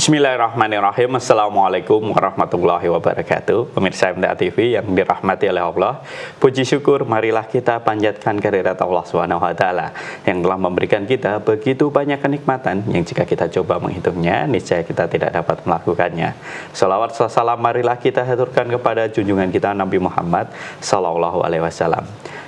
Bismillahirrahmanirrahim. Assalamualaikum warahmatullahi wabarakatuh. Pemirsa MTA TV yang dirahmati oleh Allah, puji syukur marilah kita panjatkan kehadirat Allah Subhanahu wa taala yang telah memberikan kita begitu banyak kenikmatan yang jika kita coba menghitungnya niscaya kita tidak dapat melakukannya. Salawat salam marilah kita haturkan kepada junjungan kita Nabi Muhammad sallallahu alaihi wasallam.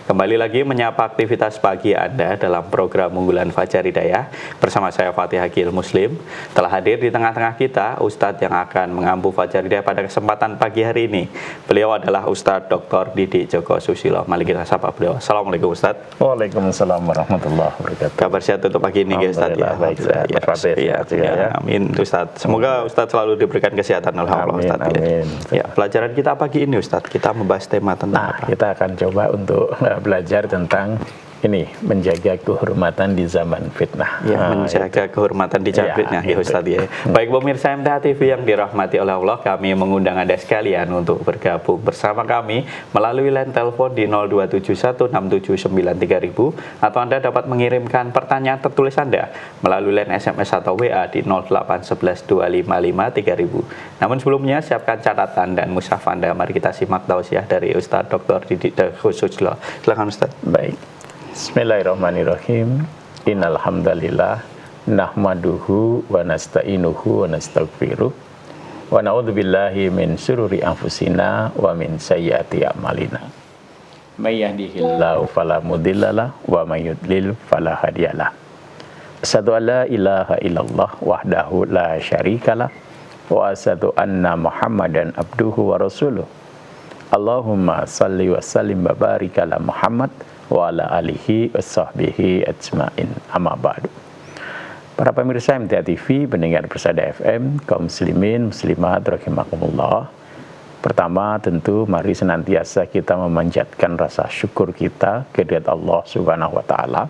Kembali lagi menyapa aktivitas pagi Anda dalam program unggulan Fajar Hidayah bersama saya Fatih Hakil Muslim. Telah hadir di tengah-tengah kita Ustadz yang akan mengampu Fajar Hidayah pada kesempatan pagi hari ini. Beliau adalah Ustadz Dr. Didik Joko Susilo. Mari kita sapa beliau. Assalamualaikum Ustadz. Waalaikumsalam warahmatullahi wabarakatuh. Kabar sehat untuk pagi ini Ustadz ya. Baik, ya. Amin Ustadz. Semoga Ustadz selalu diberikan kesehatan oleh Allah Ustadz. Amin. Ya, pelajaran kita pagi ini Ustadz, kita membahas tema tentang apa? Kita akan coba untuk belajar tentang ini, menjaga kehormatan di zaman fitnah. Ya, menjaga kehormatan di zaman fitnah ya Ustadz ya. Baik pemirsa MTA TV yang dirahmati oleh Allah, kami mengundang Anda sekalian untuk bergabung bersama kami melalui line telepon di 02716793000 atau Anda dapat mengirimkan pertanyaan tertulis Anda melalui line SMS atau WA di 08112553000. Namun sebelumnya siapkan catatan dan mushaf Anda. Mari kita simak tausiah dari Ustadz Dr. Didik Joko Susilo. Silakan Ustadz. Baik. Bismillahirrahmanirrahim. Innal hamdalillah nahmaduhu wa nasta'inuhu wa nastaghfiruh wa na'udzubillahi min syururi anfusina wa min sayyiati a'malina. May yahdihillahu fala mudhillalah wa may yudlil fala hadiyalah. Asyhadu an la ilaha illallah wahdahu la syarikalah wa asyhadu anna Muhammadan abduhu wa rasuluh. Allahumma shalli wa sallim wa barik ala Muhammad wa ala alihi wa sahbihi ajma'in, amma ba'du. Para pemirsa MTA TV, pendengar Persada FM, kaum muslimin, muslimat, rahimakumullah. Pertama tentu mari senantiasa kita memanjatkan rasa syukur kita kehadirat Allah Subhanahu wa taala.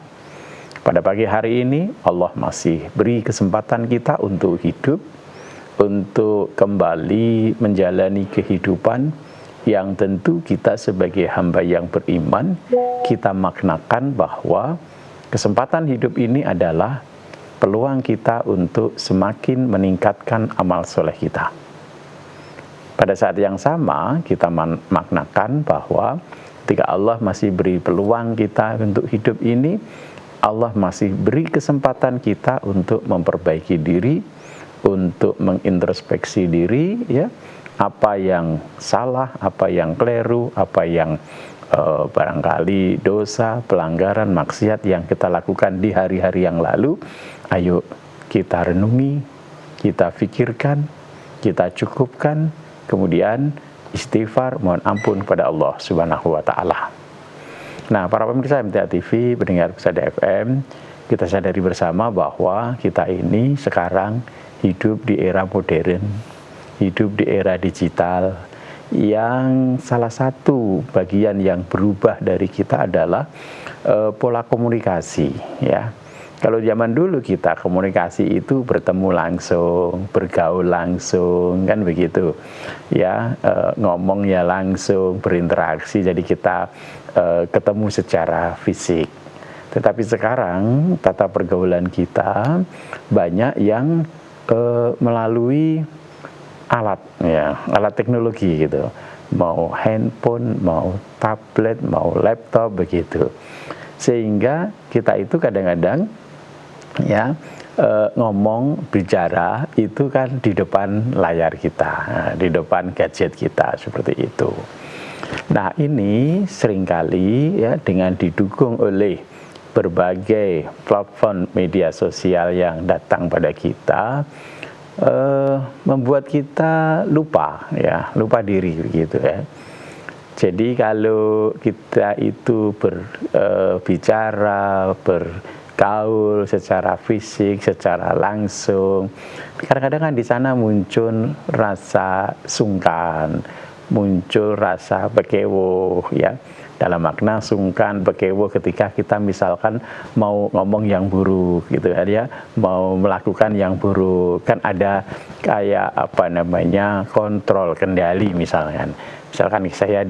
Pada pagi hari ini Allah masih beri kesempatan kita untuk hidup, untuk kembali menjalani kehidupan yang tentu kita sebagai hamba yang beriman, kita maknakan bahwa kesempatan hidup ini adalah peluang kita untuk semakin meningkatkan amal soleh kita. Pada saat yang sama, kita maknakan bahwa ketika Allah masih beri peluang kita untuk hidup ini, Allah masih beri kesempatan kita untuk memperbaiki diri, untuk mengintrospeksi diri, ya, apa yang salah, apa yang keliru, apa yang barangkali dosa, pelanggaran, maksiat yang kita lakukan di hari-hari yang lalu. Ayo kita renungi, kita pikirkan, kita cukupkan, kemudian istighfar, mohon ampun kepada Allah Subhanahu wa taala. Nah, para pemirsa MTA TV, pendengar Persada FM, kita sadari bersama bahwa kita ini sekarang hidup di era modern, hidup di era digital, yang salah satu bagian yang berubah dari kita adalah pola komunikasi, ya. Kalau zaman dulu kita komunikasi itu bertemu langsung, bergaul langsung, kan begitu, ya, ngomongnya langsung, berinteraksi, jadi kita ketemu secara fisik. Tetapi sekarang tata pergaulan kita banyak yang melalui alat, ya, alat teknologi gitu, mau handphone, mau tablet, mau laptop begitu, sehingga kita itu kadang-kadang, ya, ngomong, bicara itu kan di depan layar kita, di depan gadget kita, seperti itu. Nah, ini seringkali, ya, dengan didukung oleh berbagai platform media sosial yang datang pada kita, membuat kita lupa, ya, lupa diri begitu, ya. Jadi kalau kita itu berbicara, bergaul secara fisik, secara langsung, kadang-kadang kan di sana muncul rasa sungkan, muncul rasa bekewo, ya. Dalam makna sungkan, bekewo ketika kita misalkan mau ngomong yang buruk gitu kan, ya, mau melakukan yang buruk, kan ada kayak apa namanya, kontrol, kendali misalkan. Misalkan saya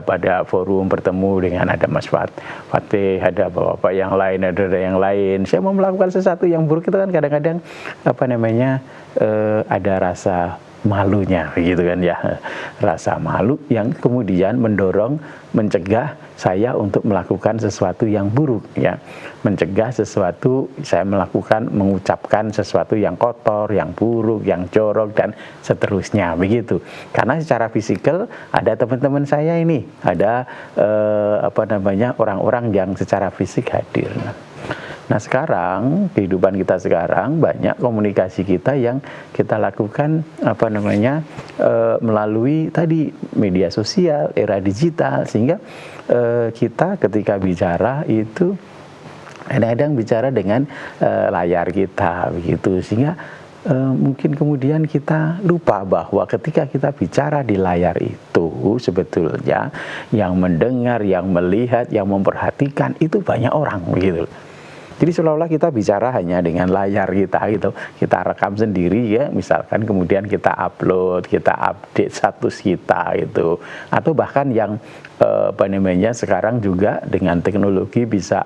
pada forum bertemu dengan ada Mas Fatih, ada bapak-bapak yang lain, ada yang lain. Saya mau melakukan sesuatu yang buruk, itu kan kadang-kadang ada rasa malunya, begitu kan ya, rasa malu yang kemudian mencegah saya untuk melakukan sesuatu yang buruk, ya, mencegah sesuatu saya mengucapkan sesuatu yang kotor, yang buruk, yang jorok dan seterusnya, begitu. Karena secara fisikal ada teman-teman saya ini, ada orang-orang yang secara fisik hadir. Nah sekarang, kehidupan kita sekarang banyak komunikasi kita yang kita lakukan melalui tadi media sosial, era digital, sehingga kita ketika bicara itu kadang-kadang bicara dengan layar kita, begitu, sehingga mungkin kemudian kita lupa bahwa ketika kita bicara di layar itu sebetulnya yang mendengar, yang melihat, yang memperhatikan itu banyak orang, begitu. Jadi seolah-olah kita bicara hanya dengan layar kita gitu, kita rekam sendiri ya, misalkan kemudian kita upload, kita update status kita gitu, atau bahkan yang sekarang juga dengan teknologi bisa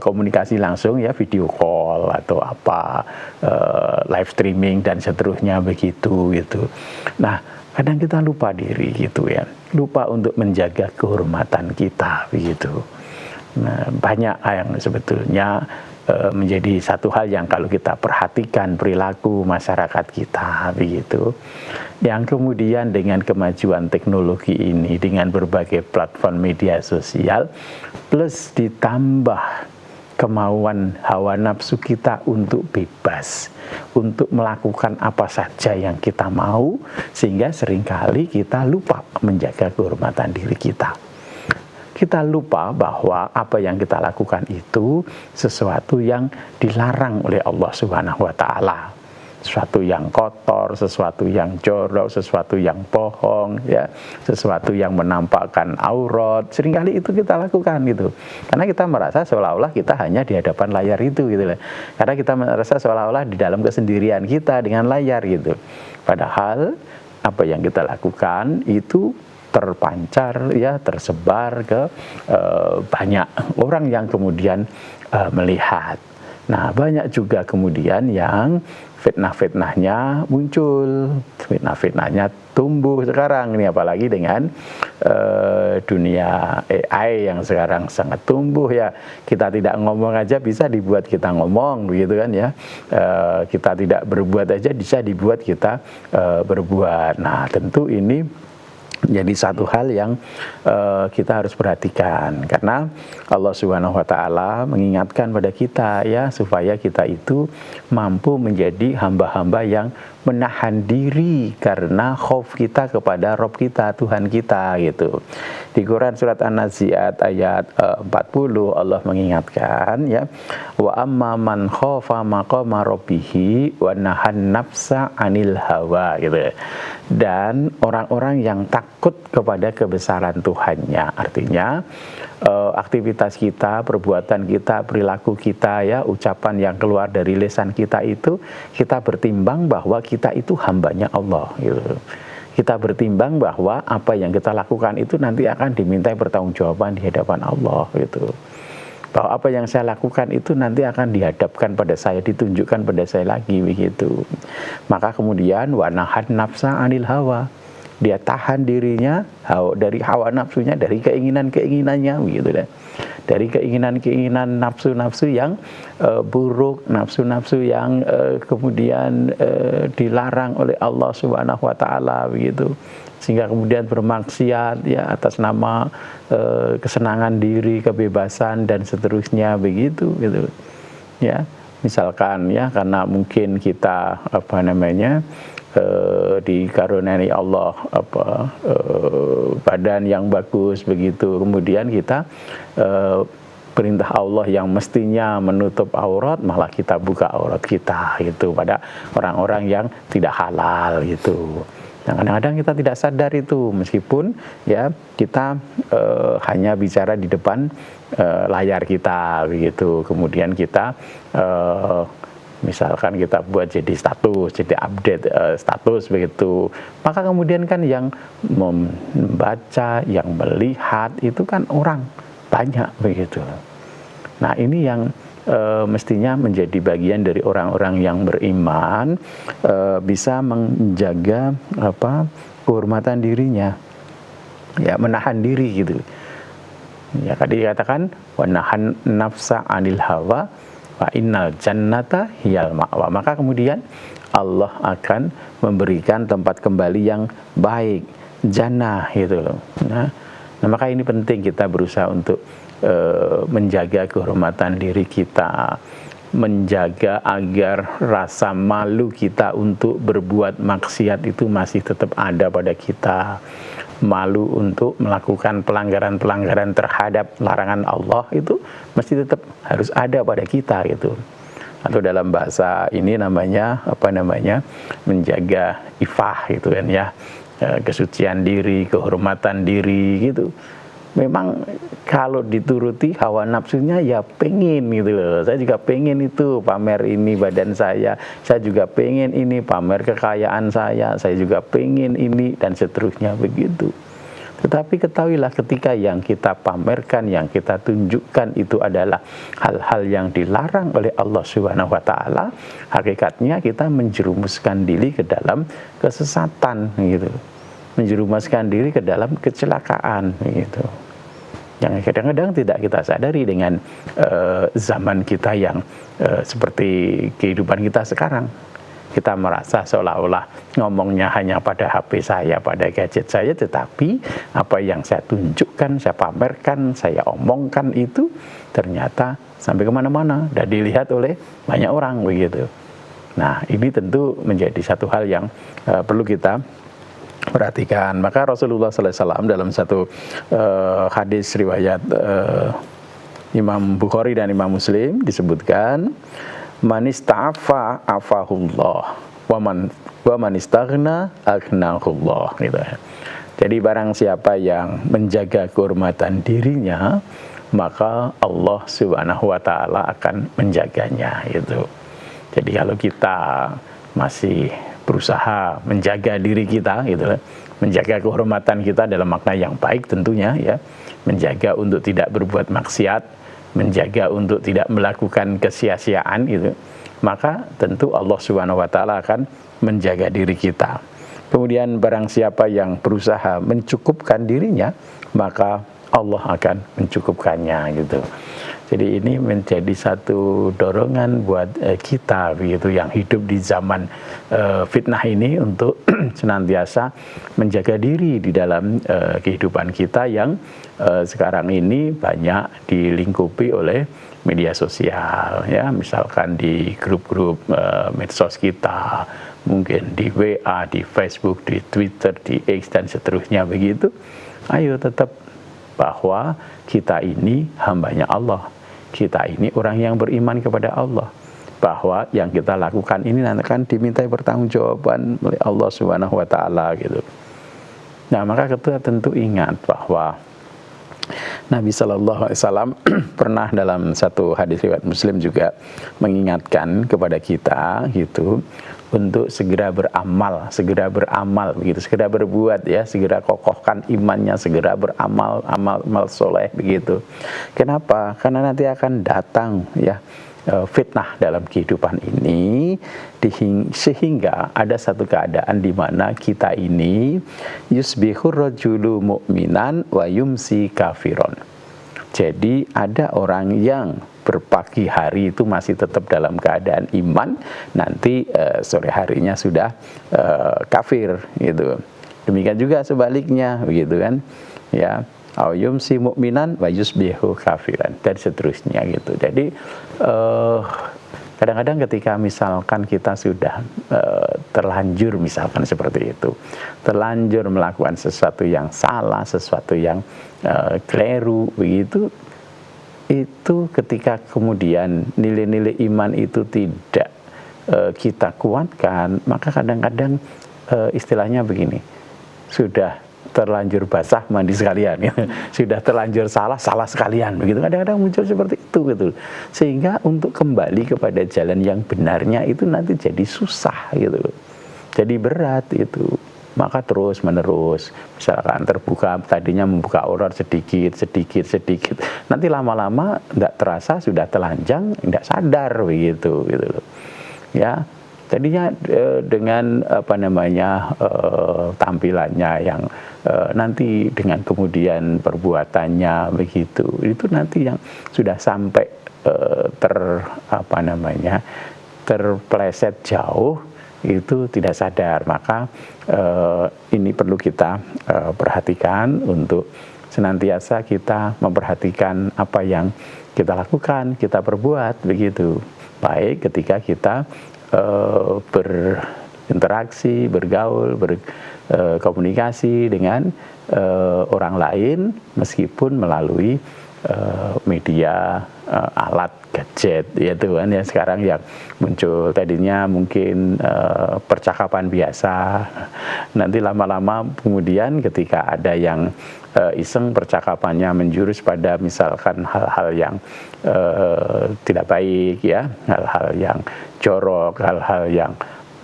komunikasi langsung ya, video call atau live streaming dan seterusnya begitu gitu. Nah kadang kita lupa diri gitu ya, lupa untuk menjaga kehormatan kita begitu. Nah, banyak yang sebetulnya menjadi satu hal yang kalau kita perhatikan perilaku masyarakat kita begitu, yang kemudian dengan kemajuan teknologi ini, dengan berbagai platform media sosial, plus ditambah kemauan hawa nafsu kita untuk bebas, untuk melakukan apa saja yang kita mau, sehingga seringkali kita lupa menjaga kehormatan diri kita. Kita lupa bahwa apa yang kita lakukan itu sesuatu yang dilarang oleh Allah Subhanahu wa Ta'ala. Sesuatu yang kotor, sesuatu yang jorok, sesuatu yang bohong, ya, sesuatu yang menampakkan aurat. Seringkali itu kita lakukan gitu. Karena kita merasa seolah-olah kita hanya di hadapan layar itu gitu. Karena kita merasa seolah-olah di dalam kesendirian kita dengan layar gitu. Padahal apa yang kita lakukan itu terpancar ya, tersebar ke banyak orang yang kemudian melihat. Nah banyak juga kemudian yang fitnah-fitnahnya muncul, fitnah-fitnahnya tumbuh sekarang ini, apalagi dengan dunia AI yang sekarang sangat tumbuh ya. Kita tidak ngomong aja bisa dibuat kita ngomong begitu kan ya. Kita tidak berbuat aja bisa dibuat kita berbuat. Nah tentu ini jadi satu hal yang kita harus perhatikan, karena Allah Subhanahu wa Ta'ala mengingatkan pada kita ya, supaya kita itu mampu menjadi hamba-hamba yang menahan diri karena khauf kita kepada Rabb kita, Tuhan kita gitu. Di Quran surat An-Nazi'at ayat 40 Allah mengingatkan ya, wa amma man khafa maqama rabbihi wa nahan nafsa 'anil hawa gitu. Dan orang-orang yang takut kepada kebesaran Tuhannya, artinya aktivitas kita, perbuatan kita, perilaku kita ya, ucapan yang keluar dari lisan kita itu kita bertimbang bahwa kita itu hambanya Allah gitu. Kita bertimbang bahwa apa yang kita lakukan itu nanti akan dimintai pertanggungjawaban di hadapan Allah gitu. Bahwa apa yang saya lakukan itu nanti akan dihadapkan pada saya, ditunjukkan pada saya lagi begitu. Maka kemudian wa nahan nafsa 'anil hawa, dia tahan dirinya dari hawa nafsunya, dari keinginan-keinginannya begitu deh. Dari keinginan-keinginan nafsu-nafsu yang buruk, nafsu-nafsu yang kemudian dilarang oleh Allah Subhanahu wa Ta'ala begitu. Sehingga kemudian bermaksiat ya atas nama kesenangan diri, kebebasan dan seterusnya begitu gitu. Ya, misalkan ya karena mungkin kita dikaruniai Allah badan yang bagus begitu, kemudian kita perintah Allah yang mestinya menutup aurat malah kita buka aurat kita gitu pada orang-orang yang tidak halal gitu. Nah, kadang-kadang kita tidak sadar itu, meskipun ya kita hanya bicara di depan layar kita begitu, kemudian kita misalkan kita buat jadi status, jadi update status begitu, maka kemudian kan yang membaca, yang melihat itu kan orang banyak begitu. Nah ini yang mestinya menjadi bagian dari orang-orang yang beriman, bisa menjaga kehormatan dirinya, ya, menahan diri gitu. Ya tadi dikatakan wanahan nafsa anil hawa wa innal jannata hiyal ma'wa. Maka kemudian Allah akan memberikan tempat kembali yang baik, jannah gitu loh. Nah, maka ini penting kita berusaha untuk menjaga kehormatan diri kita, menjaga agar rasa malu kita untuk berbuat maksiat itu masih tetap ada pada kita. Malu untuk melakukan pelanggaran-pelanggaran terhadap larangan Allah itu mesti tetap harus ada pada kita gitu. Atau dalam bahasa ini namanya menjaga ifah gitu kan ya, kesucian diri, kehormatan diri gitu. Memang kalau dituruti hawa nafsunya ya pengen gitu loh. Saya juga pengen itu pamer ini badan saya juga pengen ini pamer kekayaan saya juga pengen ini dan seterusnya begitu. Tetapi ketahuilah ketika yang kita pamerkan, yang kita tunjukkan itu adalah hal-hal yang dilarang oleh Allah Subhanahu wa taala, hakikatnya kita menjerumuskan diri ke dalam kesesatan gitu. Menjerumuskan diri ke dalam kecelakaan gitu. Yang kadang-kadang tidak kita sadari dengan zaman kita yang seperti kehidupan kita sekarang. Kita merasa seolah-olah ngomongnya hanya pada HP saya, pada gadget saya, tetapi apa yang saya tunjukkan, saya pamerkan, saya omongkan itu ternyata sampai kemana-mana dan dilihat oleh banyak orang begitu. Nah ini tentu menjadi satu hal yang perlu kita perhatikan. Maka Rasulullah SAW dalam satu hadis riwayat Imam Bukhari dan Imam Muslim disebutkan, man ista'afa afahullah wa man istaghna aghnahullah gitu. Jadi barang siapa yang menjaga kehormatan dirinya, maka Allah Subhanahu wa taala akan menjaganya gitu. Jadi kalau kita masih berusaha menjaga diri kita gitu, menjaga kehormatan kita dalam makna yang baik tentunya ya, menjaga untuk tidak berbuat maksiat, menjaga untuk tidak melakukan kesia-siaan gitu, maka tentu Allah Subhanahu wa taala akan menjaga diri kita. Kemudian barang siapa yang berusaha mencukupkan dirinya, maka Allah akan mencukupkannya gitu. Jadi ini menjadi satu dorongan buat kita begitu yang hidup di zaman fitnah ini untuk senantiasa menjaga diri di dalam kehidupan kita yang sekarang ini banyak dilingkupi oleh media sosial ya, misalkan di grup-grup medsos kita, mungkin di WA, di Facebook, di Twitter, di X dan seterusnya begitu. Ayo tetap bahwa kita ini hambanya Allah. Kita ini orang yang beriman kepada Allah, bahwa yang kita lakukan ini nanti akan dimintai pertanggungjawaban oleh Allah Subhanahu wa taala gitu. Nah, maka kita tentu ingat bahwa Nabi sallallahu alaihi wasallam pernah dalam satu hadis riwayat Muslim juga mengingatkan kepada kita gitu untuk segera beramal begitu, segera berbuat ya, segera kokohkan imannya, segera beramal amal soleh begitu. Kenapa? Karena nanti akan datang ya fitnah dalam kehidupan ini, sehingga ada satu keadaan di mana kita ini yusbihur rajulu mu'minan wa yumsi kafiron. Jadi ada orang yang berpagi hari itu masih tetap dalam keadaan iman, nanti sore harinya sudah kafir gitu. Demikian juga sebaliknya begitu kan ya, au yumsi mu'minan wa yusbihu kafiran dan seterusnya gitu. Jadi kadang-kadang ketika misalkan kita sudah terlanjur misalkan seperti itu, terlanjur melakukan sesuatu yang salah, sesuatu yang keliru begitu, itu ketika kemudian nilai-nilai iman itu tidak kita kuatkan, maka kadang-kadang istilahnya begini, sudah terlanjur basah mandi sekalian, ya. Sudah terlanjur salah sekalian, begitu. Kadang-kadang muncul seperti itu, gitu. Sehingga untuk kembali kepada jalan yang benarnya itu nanti jadi susah, gitu. Jadi berat itu. Maka terus menerus, misalkan terbuka, tadinya membuka aurat sedikit, nanti lama-lama tidak terasa sudah telanjang, tidak sadar, begitu, gitu loh. Ya, tadinya dengan tampilannya yang nanti dengan kemudian perbuatannya begitu, itu nanti yang sudah sampai terpleset jauh, itu tidak sadar. Maka ini perlu kita perhatikan untuk senantiasa kita memperhatikan apa yang kita lakukan, kita perbuat, begitu. Baik ketika kita berinteraksi, bergaul, berkomunikasi dengan orang lain, meskipun melalui media, alat, gadget, yaitu kan ya sekarang yang muncul. Tadinya mungkin percakapan biasa, nanti lama-lama kemudian ketika ada yang iseng percakapannya menjurus pada misalkan hal-hal yang tidak baik, ya, hal-hal yang jorok, hal-hal yang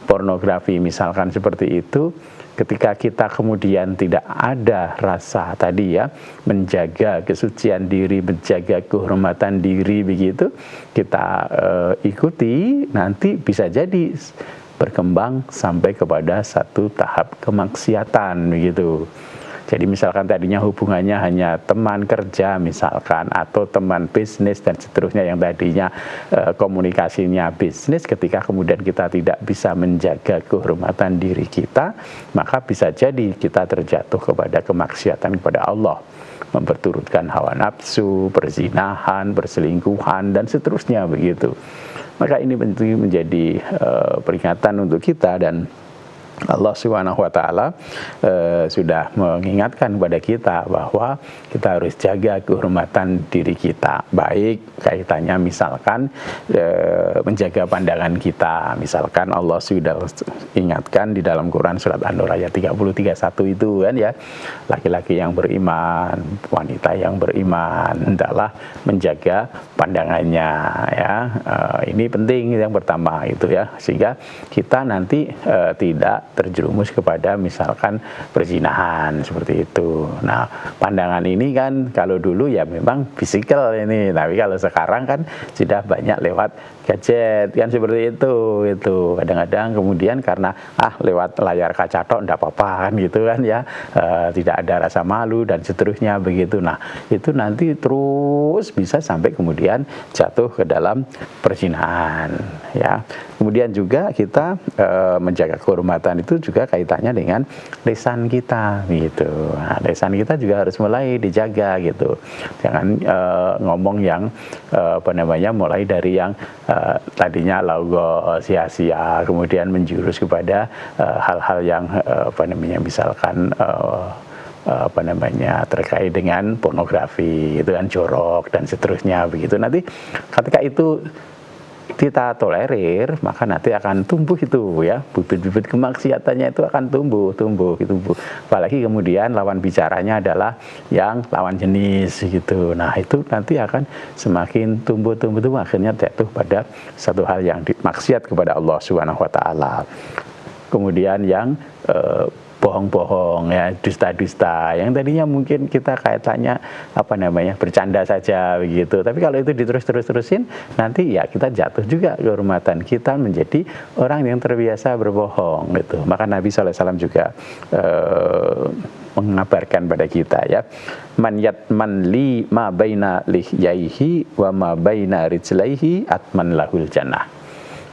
pornografi misalkan seperti itu. Ketika kita kemudian tidak ada rasa tadi, ya, menjaga kesucian diri, menjaga kehormatan diri, begitu kita ikuti, nanti bisa jadi berkembang sampai kepada satu tahap kemaksiatan, begitu. Jadi misalkan tadinya hubungannya hanya teman kerja misalkan, atau teman bisnis dan seterusnya, yang tadinya komunikasinya bisnis, ketika kemudian kita tidak bisa menjaga kehormatan diri kita, maka bisa jadi kita terjatuh kepada kemaksiatan kepada Allah, memperturutkan hawa nafsu, perzinahan, perselingkuhan, dan seterusnya, begitu. Maka ini menjadi peringatan untuk kita, dan Allah Subhanahu wa Ta'ala sudah mengingatkan kepada kita bahwa kita harus jaga kehormatan diri kita, baik kaitannya misalkan menjaga pandangan kita. Misalkan Allah sudah ingatkan di dalam Quran surat An-Nur ayat 30-31 itu, kan, ya, laki-laki yang beriman, wanita yang beriman hendaklah menjaga pandangannya, ya. Ini penting yang pertama itu, ya, sehingga kita nanti tidak terjerumus kepada misalkan perzinahan seperti itu. Nah, pandangan ini kan kalau dulu ya memang fisikal ini, tapi kalau sekarang kan sudah banyak lewat gadget, kan seperti itu. Kadang-kadang kemudian karena lewat layar kaca tok enggak apa-apa, kan gitu, kan, ya, tidak ada rasa malu dan seterusnya, begitu. Nah, itu nanti terus bisa sampai kemudian jatuh ke dalam perzinahan, ya. Kemudian juga kita menjaga kehormatan itu juga kaitannya dengan lisan kita, gitu. Nah, lisan kita juga harus mulai dijaga, gitu. Jangan ngomong yang mulai dari yang tadinya logo sia-sia, kemudian menjurus kepada hal-hal yang misalkan terkait dengan pornografi, itu kan jorok dan seterusnya, begitu. Nanti ketika itu kita tolerir, maka nanti akan tumbuh itu, ya, bibit-bibit kemaksiatannya itu akan tumbuh. Apalagi kemudian lawan bicaranya adalah yang lawan jenis, gitu. Nah, itu nanti akan semakin tumbuh, akhirnya jatuh pada satu hal yang maksiat kepada Allah Subhanahu wa Ta'ala. Kemudian yang bohong-bohong, ya, dusta-dusta, yang tadinya mungkin kita kaitannya bercanda saja, begitu. Tapi kalau itu diterus-terusin, nanti ya kita jatuh juga kehormatan kita menjadi orang yang terbiasa berbohong, gitu. Maka Nabi SAW juga mengabarkan pada kita, ya, man yatman li ma baina lihyaihi wa ma baina rijlaihi atman lahul jannah.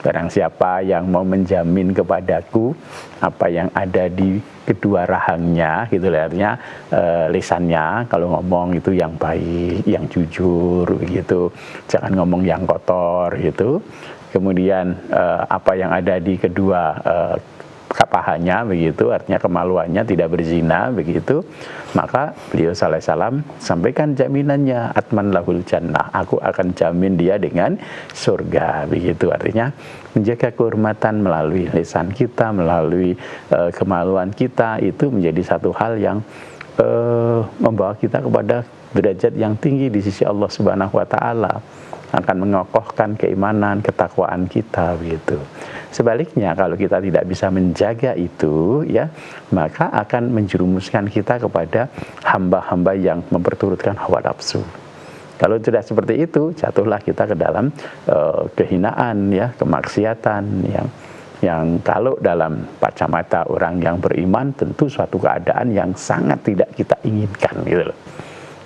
Barang siapa yang mau menjamin kepadaku apa yang ada di kedua rahangnya, gitu, artinya lisannya kalau ngomong itu yang baik, yang jujur, gitu, jangan ngomong yang kotor, gitu. Kemudian apa yang ada di kedua pahanya begitu, artinya kemaluannya tidak berzina begitu, maka beliau sallallahu alaihi wasallam sampaikan jaminannya, atman lahul jannah, aku akan jamin dia dengan surga begitu. Artinya menjaga kehormatan melalui lisan kita, melalui kemaluan kita, itu menjadi satu hal yang membawa kita kepada derajat yang tinggi di sisi Allah Subhanahu wa taala, akan mengokohkan keimanan, ketakwaan kita begitu. Sebaliknya kalau kita tidak bisa menjaga itu ya, maka akan menjerumuskan kita kepada hamba-hamba yang memperturutkan hawa nafsu. Kalau tidak seperti itu, jatuhlah kita ke dalam kehinaan ya, kemaksiatan yang kalau dalam kacamata orang yang beriman tentu suatu keadaan yang sangat tidak kita inginkan gitu loh.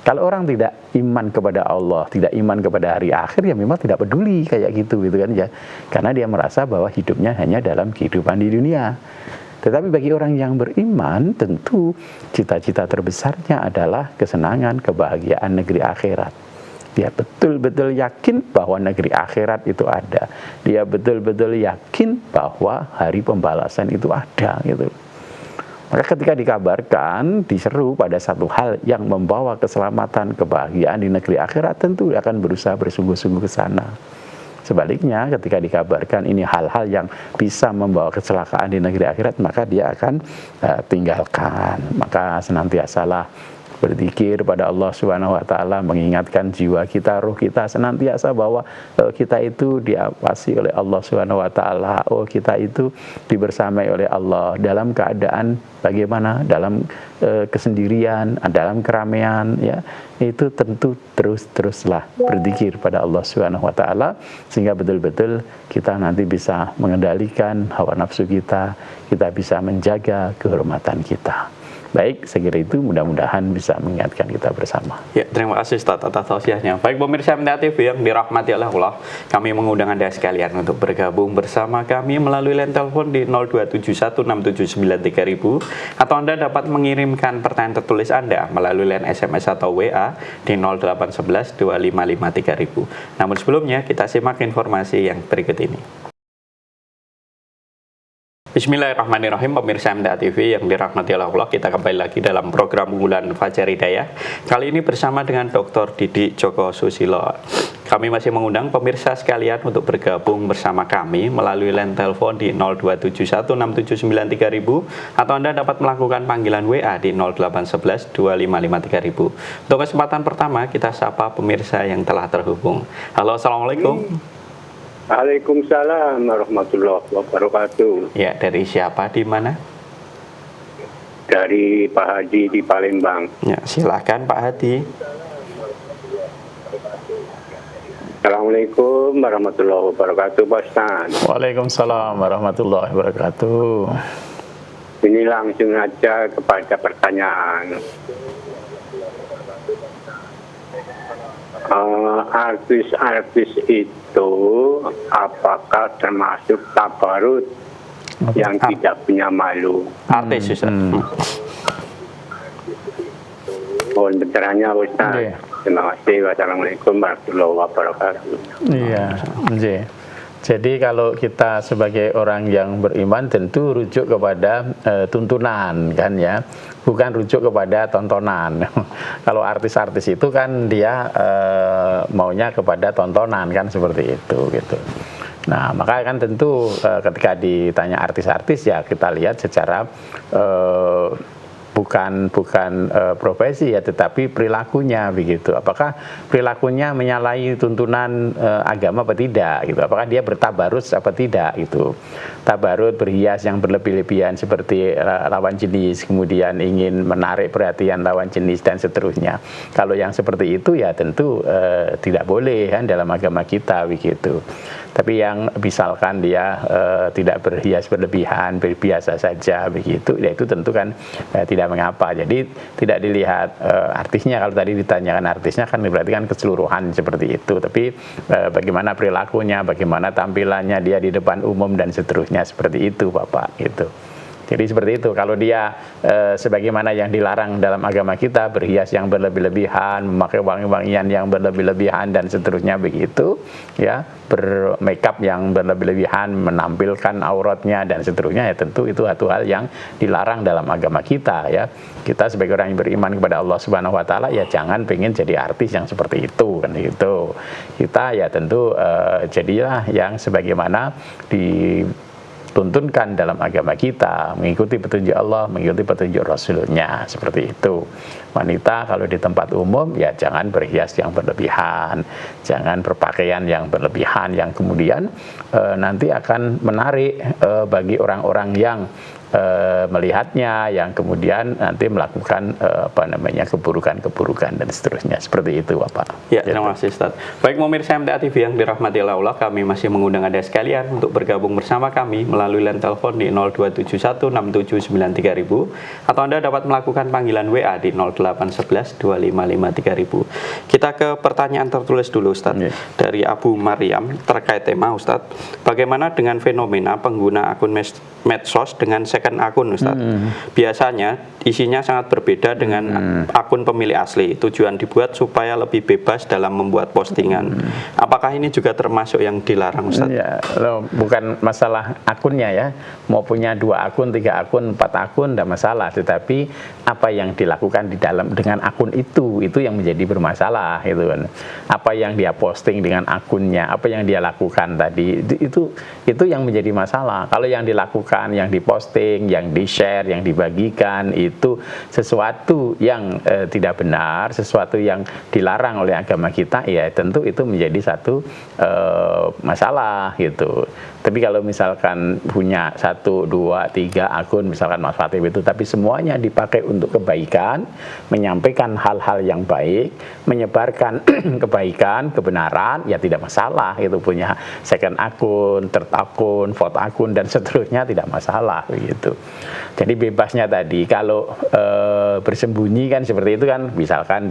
Kalau orang tidak iman kepada Allah, tidak iman kepada hari akhir, ya memang tidak peduli kayak gitu kan ya. Karena dia merasa bahwa hidupnya hanya dalam kehidupan di dunia. Tetapi bagi orang yang beriman, tentu cita-cita terbesarnya adalah kesenangan, kebahagiaan negeri akhirat. Dia betul-betul yakin bahwa negeri akhirat itu ada. Dia betul-betul yakin bahwa hari pembalasan itu ada gitu. Maka ketika dikabarkan, diseru pada satu hal yang membawa keselamatan, kebahagiaan di negeri akhirat, tentu akan berusaha bersungguh-sungguh ke sana. Sebaliknya, ketika dikabarkan ini hal-hal yang bisa membawa kecelakaan di negeri akhirat, maka dia akan tinggalkan. Maka senantiasalah berzikir pada Allah Subhanahu wa taala, mengingatkan jiwa kita, ruh kita senantiasa bahwa kita itu diawasi oleh Allah Subhanahu wa taala. Oh, kita itu dibersamai oleh Allah dalam keadaan bagaimana, dalam kesendirian, dalam keramaian ya. Itu tentu teruslah berzikir pada Allah Subhanahu wa taala sehingga betul-betul kita nanti bisa mengendalikan hawa nafsu kita bisa menjaga kehormatan kita. Baik, saya kira itu mudah-mudahan bisa mengingatkan kita bersama. Ya, terima kasih Ustaz atas tausiahnya. Baik pemirsa MTA TV yang dirahmati oleh Allah, kami mengundang Anda sekalian untuk bergabung bersama kami melalui line telepon di 02716793000 atau Anda dapat mengirimkan pertanyaan tertulis Anda melalui line SMS atau WA di 08112553000. Namun sebelumnya kita simak informasi yang berikut ini. Bismillahirrahmanirrahim, pemirsa MTA TV yang dirahmati Allah, kita kembali lagi dalam program unggulan Fajar Hidayah. Kali ini bersama dengan Dr. Didik Djoko Susilo. Kami masih mengundang pemirsa sekalian untuk bergabung bersama kami melalui line telepon di 02716793000 atau Anda dapat melakukan panggilan WA di 08112553000. Untuk kesempatan pertama kita sapa pemirsa yang telah terhubung. Halo, assalamualaikum. Waalaikumsalam warahmatullahi wabarakatuh. Ya, dari siapa di mana? Dari Pak Hadi di Palembang. Ya, silakan Pak Hadi. Assalamualaikum warahmatullahi wabarakatuh, Pak Ustaz. Waalaikumsalam warahmatullahi wabarakatuh. Ini langsung aja kepada pertanyaan. Artis-artis itu apakah termasuk tabarut yang tidak punya malu? Artis, Ustaz. Mohon pencerahannya, Ustaz. Terima kasih. Wassalamualaikum warahmatullahi wabarakatuh. Iya, jadi kalau kita sebagai orang yang beriman tentu rujuk kepada tuntunan kan ya, bukan rujuk kepada tontonan. Kalau artis-artis itu kan dia maunya kepada tontonan kan seperti itu gitu. Nah, maka kan tentu ketika ditanya artis-artis ya kita lihat secara bukan profesi ya, tetapi perilakunya begitu. Apakah perilakunya menyalahi tuntunan agama apa tidak gitu? Apakah dia bertabarus apa tidak gitu? Tabarut, berhias yang berlebih-lebihan seperti lawan jenis, kemudian ingin menarik perhatian lawan jenis dan seterusnya. Kalau yang seperti itu ya tentu tidak boleh kan dalam agama kita begitu. Tapi yang misalkan dia tidak berhias berlebihan, biasa saja begitu, ya itu tentu kan tidak mengapa. Jadi tidak dilihat artisnya. Kalau tadi ditanyakan artisnya kan berarti kan keseluruhan seperti itu. Tapi bagaimana perilakunya, bagaimana tampilannya dia di depan umum dan seterusnya seperti itu, Bapak. Gitu. Jadi seperti itu. Kalau dia sebagaimana yang dilarang dalam agama kita, berhias yang berlebih-lebihan, memakai wangi-wangian yang berlebih-lebihan dan seterusnya begitu, ya, bermakeup yang berlebih-lebihan, menampilkan auratnya dan seterusnya, ya tentu itu satu hal yang dilarang dalam agama kita, ya. Kita sebagai orang yang beriman kepada Allah Subhanahu wa taala, ya jangan pengen jadi artis yang seperti itu, kan gitu. Kita ya tentu jadilah yang sebagaimana dituntunkan dalam agama kita, mengikuti petunjuk Allah, mengikuti petunjuk Rasulnya, seperti itu. Wanita kalau di tempat umum ya jangan berhias yang berlebihan, jangan berpakaian yang berlebihan yang kemudian nanti akan menarik bagi orang-orang yang melihatnya, yang kemudian nanti melakukan keburukan-keburukan dan seterusnya, seperti itu Bapak. Ya, terima kasih Ustaz. Baik pemirsa MTA TV yang dirahmati Allah, kami masih mengundang Anda sekalian untuk bergabung bersama kami melalui line telepon di 02716793.000 atau Anda dapat melakukan panggilan WA di 08112553.000. Kita ke pertanyaan tertulis dulu Ustaz, dari Abu Maryam terkait tema Ustaz, bagaimana dengan fenomena pengguna akun medsos dengan second akun Ustaz? Biasanya isinya sangat berbeda dengan akun pemilik asli. Tujuan dibuat supaya lebih bebas dalam membuat postingan. Apakah ini juga termasuk yang dilarang Ustaz? Ya, bukan masalah akunnya ya. Mau punya 2 akun, 3 akun, 4 akun tidak masalah. Tetapi apa yang dilakukan di dalam dengan akun itu yang menjadi bermasalah gitu kan. Apa yang dia posting dengan akunnya, apa yang dia lakukan tadi itu yang menjadi masalah. Kalau yang dilakukan, yang diposting, yang di-share, yang dibagikan itu sesuatu yang tidak benar, sesuatu yang dilarang oleh agama kita, ya tentu itu menjadi satu masalah gitu. Tapi kalau misalkan punya 1, 2, 3 akun misalkan Mas Fatih itu, tapi semuanya dipakai untuk kebaikan, menyampaikan hal-hal yang baik, menyebarkan kebaikan, kebenaran, ya tidak masalah. Itu punya second akun, third akun, fourth akun dan seterusnya tidak masalah begitu. Jadi bebasnya tadi kalau bersembunyi kan seperti itu kan, misalkan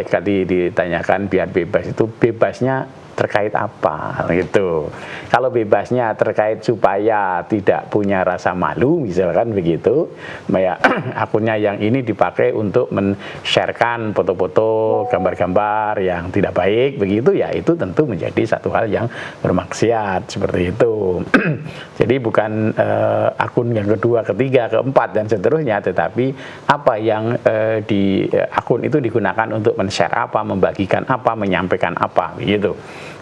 tadi ditanyakan biar bebas, itu bebasnya terkait apa gitu. Kalau bebasnya terkait supaya tidak punya rasa malu misalkan begitu, ya akunnya yang ini dipakai untuk men-sharekan foto-foto, gambar-gambar yang tidak baik begitu, ya itu tentu menjadi satu hal yang bermaksiat seperti itu. Jadi bukan akun yang kedua, ketiga, keempat dan seterusnya, tetapi apa yang di akun itu digunakan untuk men-share apa, membagikan apa, menyampaikan apa begitu.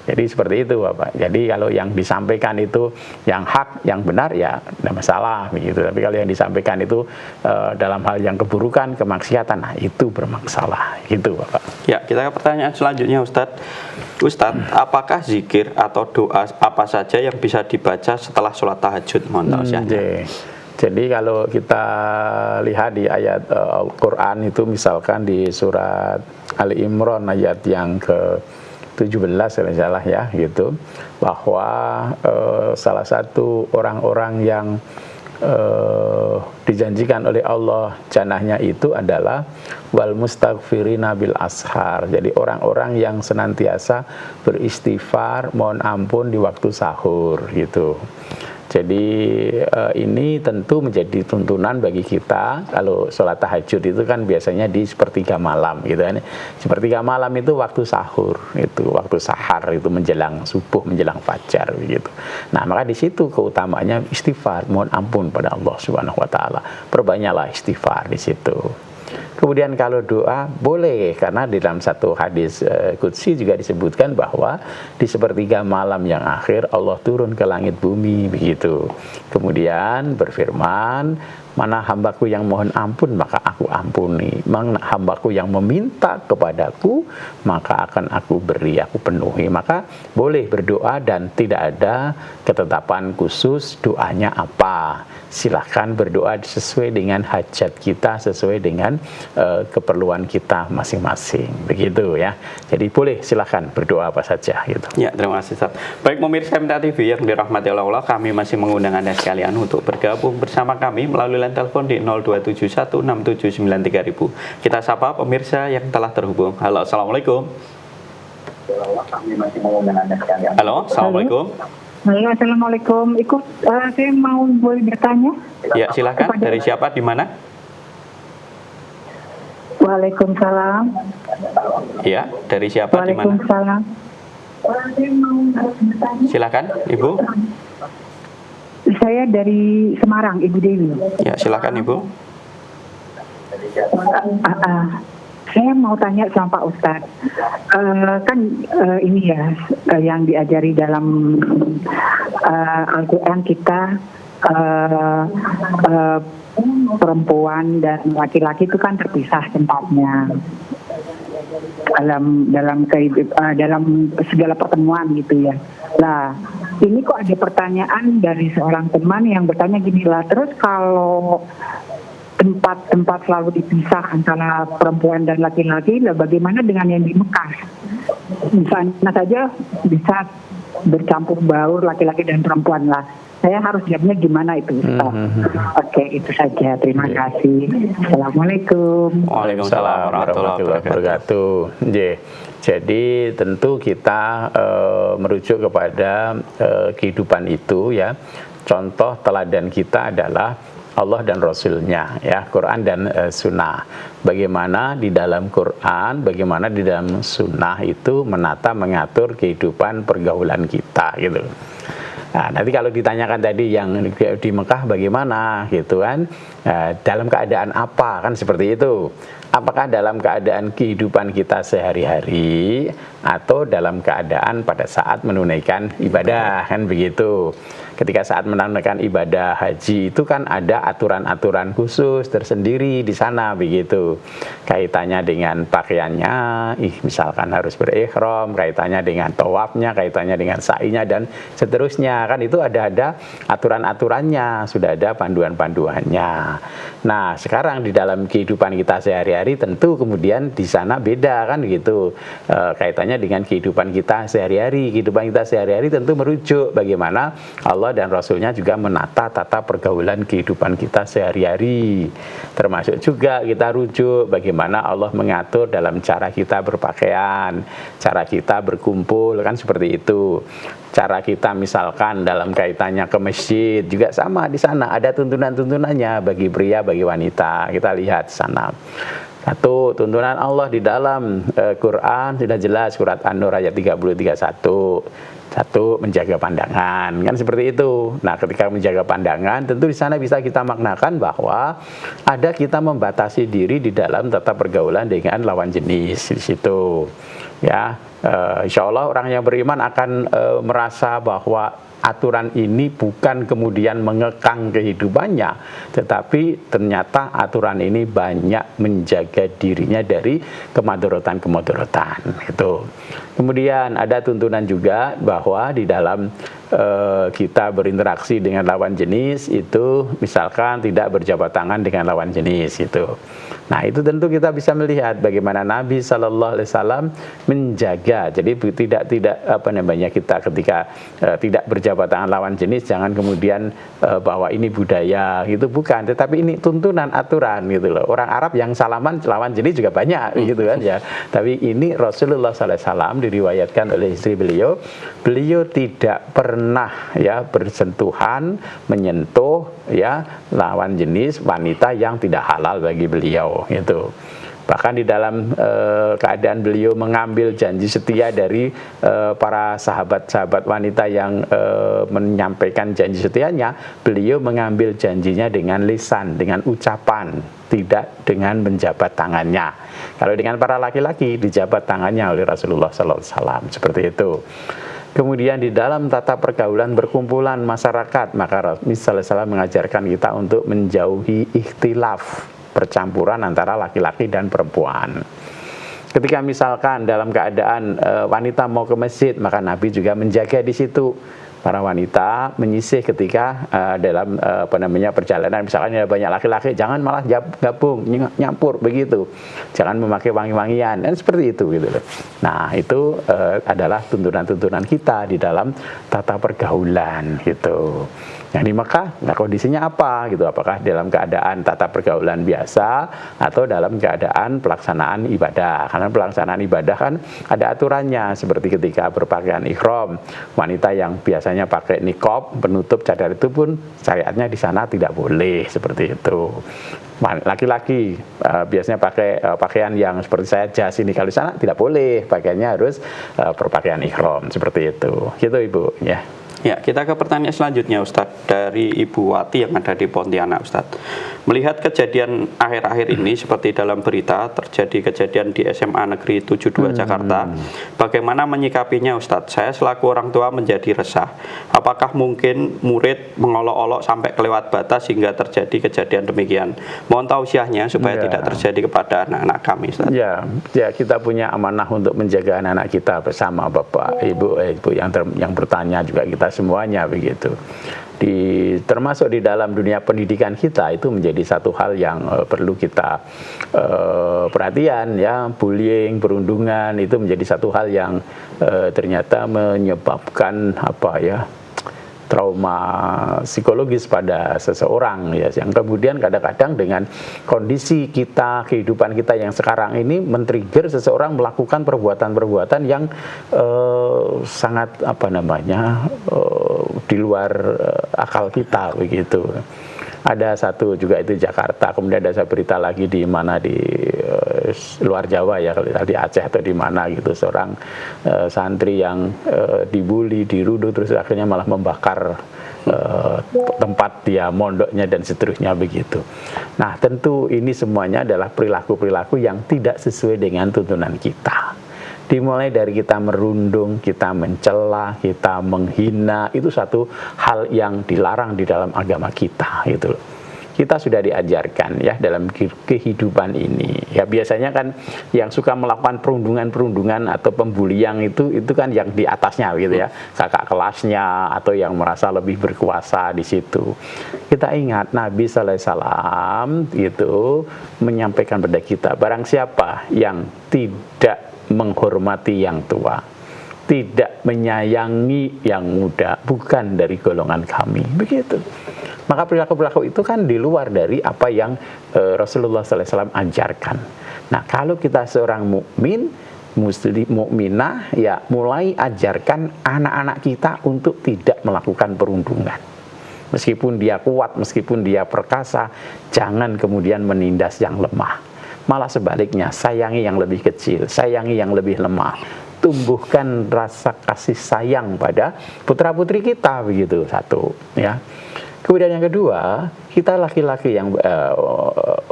Jadi seperti itu Bapak. Jadi kalau yang disampaikan itu yang hak, yang benar, ya tidak masalah begitu. Tapi kalau yang disampaikan itu dalam hal yang keburukan, kemaksiatan, nah itu bermasalah gitu Bapak. Ya, kita ke pertanyaan selanjutnya Ustadz. Ustadz, apakah zikir atau doa apa saja yang bisa dibaca setelah sholat tahajud? Mohon tausiahnya. Jadi kalau kita lihat di ayat Al-Quran itu misalkan di surat Ali Imran ayat yang ke-17 kalau salah ya gitu, bahwa salah satu orang-orang yang dijanjikan oleh Allah jannahnya itu adalah wal mustaghfirina bil ashar. Jadi orang-orang yang senantiasa beristighfar, mohon ampun di waktu sahur gitu. Jadi ini tentu menjadi tuntunan bagi kita. Kalau sholat tahajud itu kan biasanya di sepertiga malam gitu kan. Sepertiga malam itu waktu sahur, itu waktu sahar, itu menjelang subuh, menjelang fajar begitu. Nah, maka di situ keutamaannya istighfar, mohon ampun pada Allah Subhanahu wa taala. Perbanyaklah istighfar di situ. Kemudian kalau doa boleh, karena di dalam satu hadis qudsi juga disebutkan bahwa di sepertiga malam yang akhir Allah turun ke langit bumi begitu. Kemudian berfirman, mana hambaku yang mohon ampun maka aku ampuni, mana hambaku yang meminta kepadaku maka akan aku beri, aku penuhi. Maka boleh berdoa dan tidak ada ketetapan khusus doanya apa. Silahkan berdoa sesuai dengan hajat kita, sesuai dengan keperluan kita masing-masing begitu ya. Jadi boleh silahkan berdoa apa saja gitu. Ya, terima kasih Ustaz. Baik pemirsa MTA TV yang dirahmati Allah, kami masih mengundang Anda sekalian untuk bergabung bersama kami melalui line telepon di 02716793.000. Kita sapa pemirsa yang telah terhubung. Halo, assalamualaikum. Kami masih mengundang Anda sekalian. Halo, assalamualaikum. Halo, assalamualaikum. Saya mau boleh bertanya? Ya, silakan. Kepada- Dari siapa, di mana? Waalaikumsalam. Ya, dari siapa, di mana? Waalaikumsalam. Saya mau bertanya. Silakan, Ibu. Saya dari Semarang, Ibu Dewi. Ya, silakan, Ibu. Saya mau tanya sama Pak Ustadz, ini ya yang diajari dalam Al-Quran kita, perempuan dan laki-laki itu kan terpisah tempatnya dalam segala pertemuan gitu ya. Nah, ini kok ada pertanyaan dari seorang teman yang bertanya gini lah, terus kalau tempat selalu dipisah antara perempuan dan laki-laki, lah bagaimana dengan yang di Mekah? Misalnya saja bisa bercampur baur laki-laki dan perempuan lah. Saya harus jawabnya gimana itu, Ustaz? Oke, itu saja. Terima kasih. Assalamualaikum. Waalaikumsalam warahmatullahi wabarakatuh. Jadi tentu kita merujuk kepada kehidupan itu ya. Contoh teladan kita adalah Allah dan Rasulnya, ya, Quran dan Sunnah. Bagaimana di dalam Quran, bagaimana di dalam Sunnah itu mengatur kehidupan pergaulan kita, gitu. Nah, nanti kalau ditanyakan tadi yang di Mekah bagaimana, gitu kan, dalam keadaan apa, kan seperti itu. Apakah dalam keadaan kehidupan kita sehari-hari atau dalam keadaan pada saat menunaikan ibadah, kan begitu. Ketika saat menunaikan ibadah haji itu kan ada aturan-aturan khusus tersendiri di sana, begitu. Kaitannya dengan pakaiannya, misalkan harus berihram, kaitannya dengan tawafnya, kaitannya dengan sa'inya dan seterusnya, kan itu ada aturan-aturannya, sudah ada panduan-panduannya. Nah, sekarang di dalam kehidupan kita sehari-hari tentu kemudian di sana beda, kan gitu. Kaitannya dengan kehidupan kita sehari-hari. Kehidupan kita sehari-hari tentu merujuk bagaimana Allah dan Rasulnya juga menata tata pergaulan kehidupan kita sehari-hari. Termasuk juga kita rujuk bagaimana Allah mengatur dalam cara kita berpakaian, cara kita berkumpul, kan seperti itu. Cara kita misalkan dalam kaitannya ke masjid juga sama, di sana ada tuntunan-tuntunannya bagi pria, bagi wanita. Kita lihat sana. Satu, tuntunan Allah di dalam Quran sudah jelas, surat An-Nur ayat 30-31. Satu, menjaga pandangan, kan seperti itu. Nah, ketika menjaga pandangan, tentu di sana bisa kita maknakan bahwa ada kita membatasi diri di dalam tata pergaulan dengan lawan jenis di situ. Ya, insya Allah orang yang beriman akan merasa bahwa aturan ini bukan kemudian mengekang kehidupannya, tetapi ternyata aturan ini banyak menjaga dirinya dari kemadorotan-kemadorotan. Itu. Kemudian ada tuntunan juga bahwa di dalam kita berinteraksi dengan lawan jenis itu misalkan tidak berjabat tangan dengan lawan jenis itu. Nah, itu tentu kita bisa melihat bagaimana Nabi Shallallahu Alaihi Wasallam menjaga. Jadi tidak kita ketika tidak berjabat tangan lawan jenis, jangan kemudian bahwa ini budaya, gitu bukan. Tetapi ini tuntunan aturan, gitu loh. Orang Arab yang salaman lawan jenis juga banyak, gitu kan ya. Tapi ini Rasulullah Sallallahu Alaihi Wasallam diriwayatkan oleh istri beliau tidak pernah ya bersentuhan, menyentuh ya lawan jenis wanita yang tidak halal bagi beliau, gitu. Bahkan di dalam keadaan beliau mengambil janji setia dari para sahabat-sahabat wanita yang menyampaikan janji setianya, beliau mengambil janjinya dengan lisan, dengan ucapan, tidak dengan menjabat tangannya. Kalau dengan para laki-laki dijabat tangannya oleh Rasulullah SAW, seperti itu. Kemudian di dalam tata pergaulan berkumpulan masyarakat, maka Rasulullah SAW mengajarkan kita untuk menjauhi ikhtilaf, percampuran antara laki-laki dan perempuan. Ketika misalkan dalam keadaan wanita mau ke masjid, maka Nabi juga menjaga di situ. Para wanita menyisih ketika dalam perjalanan, misalkan ada banyak laki-laki, jangan malah gabung, nyampur begitu. Jangan memakai wangi-wangian, dan seperti itu gitu loh. Nah, itu adalah tuntunan-tuntunan kita di dalam tata pergaulan gitu. Nah di Mekah, nah kondisinya apa gitu? Apakah dalam keadaan tata pergaulan biasa atau dalam keadaan pelaksanaan ibadah? Karena pelaksanaan ibadah kan ada aturannya, seperti ketika berpakaian ihram, wanita yang biasanya pakai niqab, penutup cadar itu pun syariatnya di sana tidak boleh seperti itu. Laki-laki biasanya pakai pakaian yang seperti saya jas ini, kalau di sana tidak boleh, pakaiannya harus berpakaian ihram seperti itu. Gitu Ibu ya. Ya, kita ke pertanyaan selanjutnya Ustadz, dari Ibu Wati yang ada di Pontianak Ustadz. Melihat kejadian akhir-akhir ini seperti dalam berita terjadi kejadian di SMA Negeri 72 Jakarta, bagaimana menyikapinya Ustadz? Saya selaku orang tua menjadi resah. Apakah mungkin murid mengolok-olok sampai kelewat batas hingga terjadi kejadian demikian? Mohon tausiahnya supaya tidak terjadi kepada anak-anak kami Ustadz. Ya, kita punya amanah untuk menjaga anak-anak kita bersama Bapak, Ibu yang bertanya juga kita semuanya begitu. Termasuk di dalam dunia pendidikan kita itu menjadi satu hal yang perlu kita perhatian ya. Bullying, perundungan itu menjadi satu hal yang ternyata menyebabkan trauma psikologis pada seseorang ya, yang kemudian kadang-kadang dengan kondisi kita, kehidupan kita yang sekarang ini men-trigger seseorang melakukan perbuatan-perbuatan yang sangat di luar akal kita begitu. Ada satu juga itu Jakarta, kemudian ada berita lagi di mana di luar Jawa ya, di Aceh atau di mana gitu, seorang santri yang dibully, diruduk, terus akhirnya malah membakar tempat dia mondoknya dan seterusnya begitu. Nah tentu ini semuanya adalah perilaku-perilaku yang tidak sesuai dengan tuntunan kita. Dimulai dari kita merundung, kita mencela, kita menghina, itu satu hal yang dilarang di dalam agama kita gitu. Kita sudah diajarkan ya dalam kehidupan ini. Ya biasanya kan yang suka melakukan perundungan-perundungan atau pembulian itu kan yang di atasnya gitu ya, kakak kelasnya atau yang merasa lebih berkuasa di situ. Kita ingat Nabi sallallahu alaihi wasallam itu menyampaikan pada kita, barang siapa yang tidak menghormati yang tua, tidak menyayangi yang muda, bukan dari golongan kami. Begitu. Maka perilaku-perilaku itu kan di luar dari apa yang Rasulullah SAW ajarkan. Nah, kalau kita seorang mukmin, muslim, mukminah, ya mulai ajarkan anak-anak kita untuk tidak melakukan perundungan. Meskipun dia kuat, meskipun dia perkasa, jangan kemudian menindas yang lemah. Malah sebaliknya, sayangi yang lebih kecil, sayangi yang lebih lemah. Tumbuhkan rasa kasih sayang pada putra-putri kita begitu, satu ya. Kemudian yang kedua, kita laki-laki yang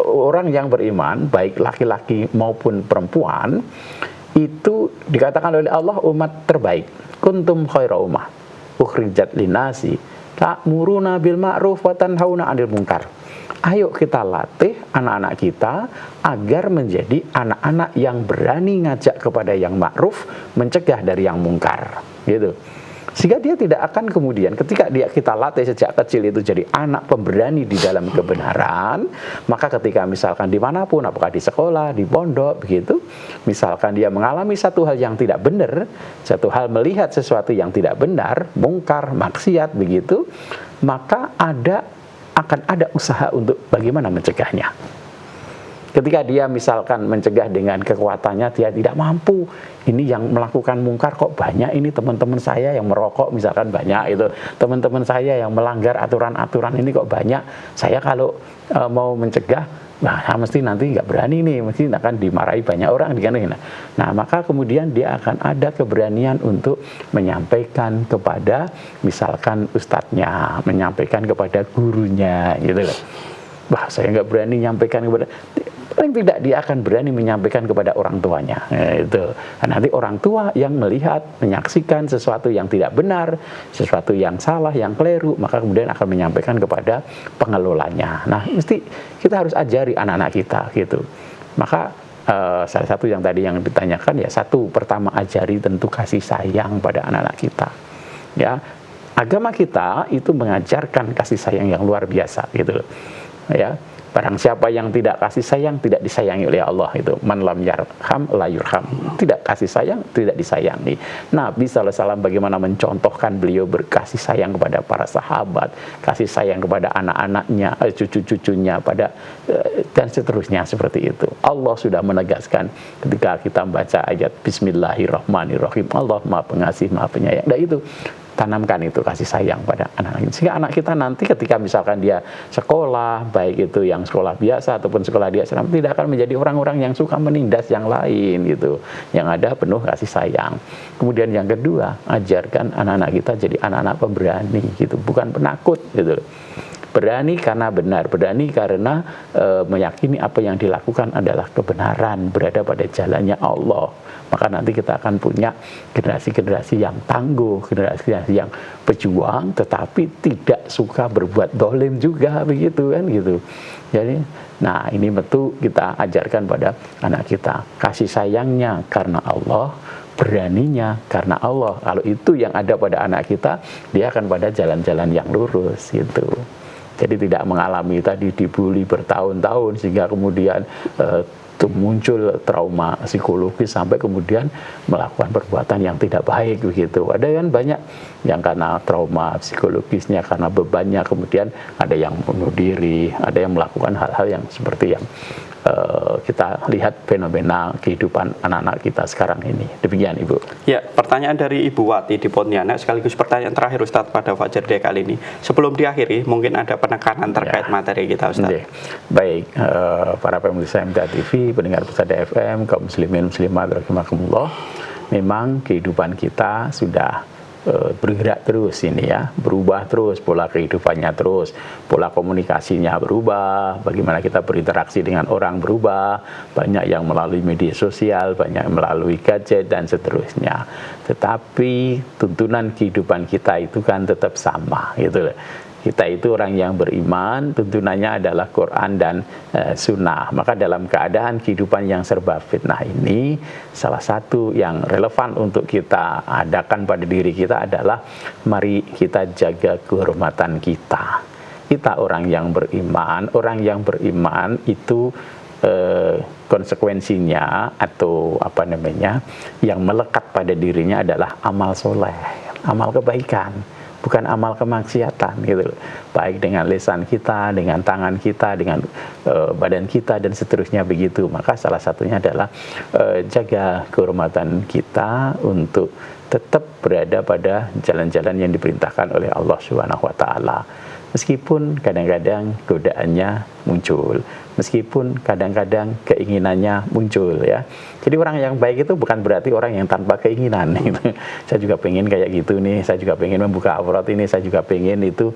orang yang beriman, baik laki-laki maupun perempuan, itu dikatakan oleh Allah umat terbaik. Kuntum khaira ummah ukhrijat linasi ta'muruna bil ma'ruf wa tanhauna 'anil munkar. Ayo kita latih anak-anak kita agar menjadi anak-anak yang berani ngajak kepada yang ma'ruf, mencegah dari yang mungkar gitu. Sehingga dia tidak akan kemudian ketika kita latih sejak kecil itu jadi anak pemberani di dalam kebenaran, maka ketika misalkan dimanapun, apakah di sekolah, di pondok begitu, misalkan dia mengalami satu hal yang tidak benar, satu hal melihat sesuatu yang tidak benar, mungkar, maksiat begitu, maka akan ada usaha untuk bagaimana mencegahnya. Ketika dia misalkan mencegah dengan kekuatannya, dia tidak mampu. Ini yang melakukan mungkar kok banyak, ini teman-teman saya yang merokok misalkan banyak, itu teman-teman saya yang melanggar aturan-aturan ini kok banyak. Saya kalau mau mencegah, mesti nanti nggak berani nih, mesti akan dimarahi banyak orang. Nah, maka kemudian dia akan ada keberanian untuk menyampaikan kepada misalkan ustadznya, menyampaikan kepada gurunya, gitu loh. Saya nggak berani menyampaikan kepada, paling tidak dia akan berani menyampaikan kepada orang tuanya. Itu. Nanti orang tua yang melihat, menyaksikan sesuatu yang tidak benar, sesuatu yang salah, yang keliru, maka kemudian akan menyampaikan kepada pengelolanya. Nah, mesti kita harus ajari anak-anak kita gitu. Maka salah satu yang tadi yang ditanyakan ya, satu pertama ajari tentu kasih sayang pada anak-anak kita. Ya, agama kita itu mengajarkan kasih sayang yang luar biasa gitu. Ya, Barang siapa yang tidak kasih sayang, tidak disayangi oleh Allah. Itu man lam yarham la yurham. Tidak kasih sayang, tidak disayangi. Nabi SAW bagaimana mencontohkan beliau berkasih sayang kepada para sahabat, kasih sayang kepada anak-anaknya, cucu-cucunya, dan seterusnya seperti itu. Allah sudah menegaskan ketika kita baca ayat Bismillahirrahmanirrahim, Allah Maha Pengasih, Maha Penyayang. Dan itu tanamkan itu kasih sayang pada anak-anak. Sehingga anak kita nanti ketika misalkan dia sekolah, baik itu yang sekolah biasa ataupun sekolah di asrama, tidak akan menjadi orang-orang yang suka menindas yang lain gitu. Yang ada penuh kasih sayang. Kemudian yang kedua, ajarkan anak-anak kita jadi anak-anak pemberani gitu, bukan penakut gitu. Berani karena benar, berani karena meyakini apa yang dilakukan adalah kebenaran, berada pada jalannya Allah. Maka nanti kita akan punya generasi-generasi yang tangguh, generasi yang pejuang, tetapi tidak suka berbuat dolim juga, begitu kan gitu. Jadi, nah ini betul kita ajarkan pada anak kita, kasih sayangnya karena Allah, beraninya karena Allah. Kalau itu yang ada pada anak kita, dia akan pada jalan-jalan yang lurus gitu. Jadi tidak mengalami tadi dibully bertahun-tahun sehingga kemudian muncul trauma psikologis sampai kemudian melakukan perbuatan yang tidak baik begitu. Ada kan banyak yang karena trauma psikologisnya, karena bebannya, kemudian ada yang bunuh diri, ada yang melakukan hal-hal yang seperti yang kita lihat fenomena kehidupan anak-anak kita sekarang ini. Demikian Ibu. Ya, pertanyaan dari Ibu Wati di Pontianak sekaligus pertanyaan terakhir Ustadz pada Fajar Day kali ini. Sebelum diakhiri, mungkin ada penekanan terkait materi kita Ustadz. Baik, para pemirsa MTA TV, pendengar Pusada FM, kaum muslimin muslimat rahimakumullah, memang kehidupan kita sudah bergerak terus ini ya, berubah terus, pola kehidupannya terus, pola komunikasinya berubah, bagaimana kita berinteraksi dengan orang berubah, banyak yang melalui media sosial, banyak yang melalui gadget dan seterusnya. Tetapi tuntunan kehidupan kita itu kan tetap sama gitu loh. Kita itu orang yang beriman, tuntunannya adalah Quran dan Sunnah. Maka dalam keadaan kehidupan yang serba fitnah ini, salah satu yang relevan untuk kita adakan pada diri kita adalah mari kita jaga kehormatan kita. Kita orang yang beriman itu konsekuensinya atau yang melekat pada dirinya adalah amal soleh, amal kebaikan. Bukan amal kemaksiatan gitu, baik dengan lisan kita, dengan tangan kita, dengan badan kita dan seterusnya begitu. Maka salah satunya adalah jaga kehormatan kita untuk tetap berada pada jalan-jalan yang diperintahkan oleh Allah Subhanahu wa taala. Meskipun kadang-kadang godaannya muncul, meskipun kadang-kadang keinginannya muncul ya. Jadi orang yang baik itu bukan berarti orang yang tanpa keinginan gitu. Saya juga pengen kayak gitu nih, saya juga pengen membuka aurat ini, saya juga pengen itu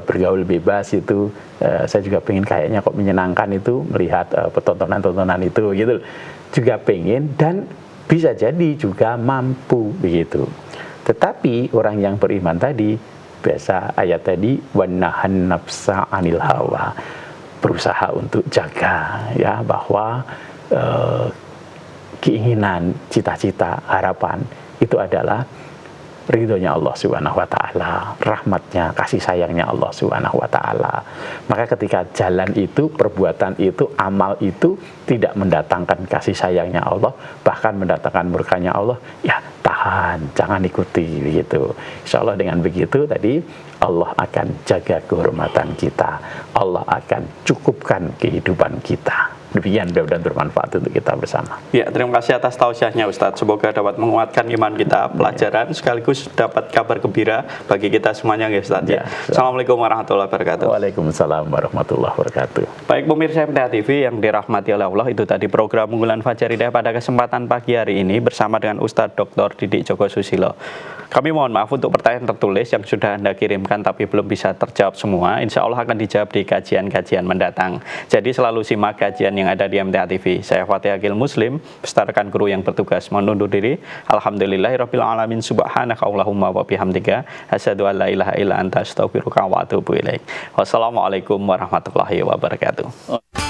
bergaul bebas itu, saya juga pengen kayaknya kok menyenangkan itu melihat tontonan-tontonan itu gitu. Juga pengen dan bisa jadi juga mampu begitu. Tetapi orang yang beriman tadi, biasa ayat tadi, wanahan nafsa anil hawa, berusaha untuk jaga ya bahwa keinginan, cita-cita, harapan itu adalah ridhonya Allah Subhanahu wa taala, rahmatnya, kasih sayangnya Allah Subhanahu wa taala. Maka ketika jalan itu, perbuatan itu, amal itu tidak mendatangkan kasih sayangnya Allah, bahkan mendatangkan murkanya Allah, ya tahan, jangan ikuti begitu. Insyaallah dengan begitu tadi Allah akan jaga kehormatan kita, Allah akan cukupkan kehidupan kita. Demikian, mudah-mudahan bermanfaat untuk kita bersama. Ya, terima kasih atas tausiahnya Ustadz. Semoga dapat menguatkan iman kita, pelajaran sekaligus dapat kabar gembira bagi kita semuanya ya Ustadz. Ya. Assalamualaikum warahmatullahi wabarakatuh. Waalaikumsalam warahmatullahi wabarakatuh. Baik pemirsa MTA TV yang dirahmati oleh Allah, itu tadi program unggulan Fajar Hidayah pada kesempatan pagi hari ini bersama dengan Ustadz Dr. Didik Djoko Susilo. Kami mohon maaf untuk pertanyaan tertulis yang sudah Anda kirimkan tapi belum bisa terjawab semua. Insya Allah akan dijawab di kajian-kajian mendatang. Jadi selalu simak kajian yang ada di MTA TV. Saya Fatih Akil Muslim, beserta rekan kru yang bertugas mohon undur diri. Alhamdulillahirabbil alamin, subhanaka Allahumma wa bihamdika, asyhadu an la ilaha illa anta, astaghfiruka wa atubu ilaik. Wassalamualaikum warahmatullahi wabarakatuh.